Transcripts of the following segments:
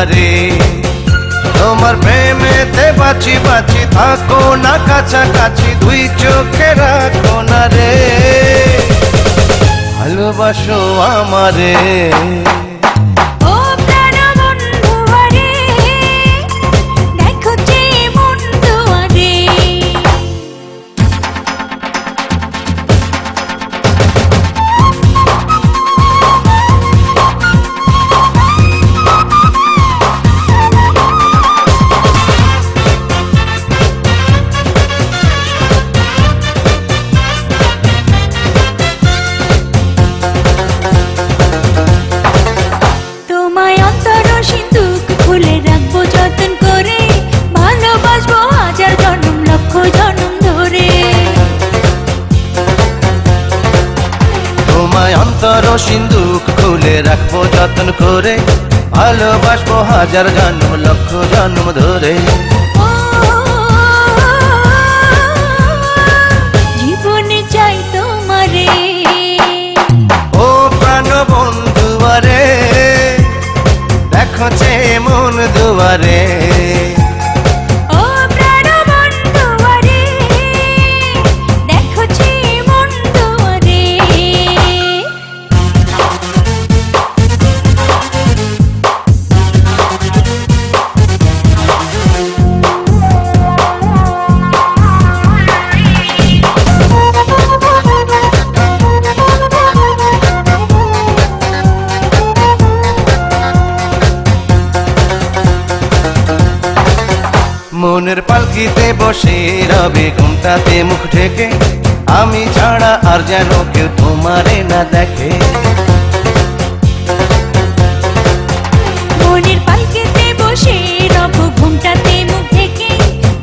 দুয়ারে। তোমার প্রেমেতে বাঁচি বাঁচি থাকো না কাছাকাছি, দুই চোখে রাখো না রে, ভালোবাসো আমারে। অন্তর সিন্ধুক খুলে রাখবো যত্ন করে, ভালোবাসবো হাজার জন্ম লক্ষ জন্ম ধরে। জীবনে চাই তোমারে, ও প্রাণ বন্ধু আরে, দেখো যে মন দুয়ারে। মনের পালকিতে বসে রবে ঘুমটাতে মুখ ঢেকে, আমি ছাড়া আর যেন কেউ তোমারে না দেখে। মনের পালকিতে বসে রব ঘুমটাতে মুখ ঢেকে,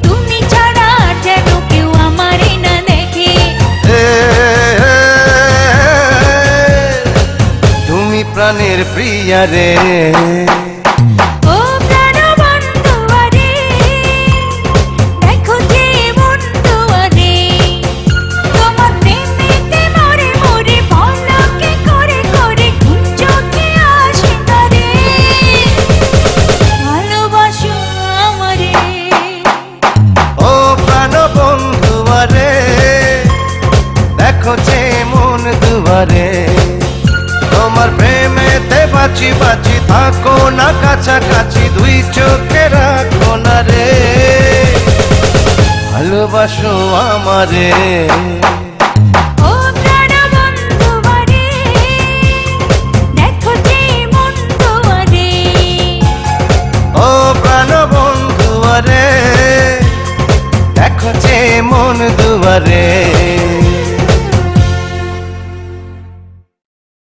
তুমি ছাড়া আর যেন কেউ আমারে না দেখে। তুমি প্রাণের প্রিয়া রে, তোমার প্রেমেতে বাঁচি বাঁচি থাকো না কাছাকাছি, দুই চোখে রাখো না রে, ভালোবাসো আমারে। ও প্রাণ বন্ধু আরে, দেখো যে মন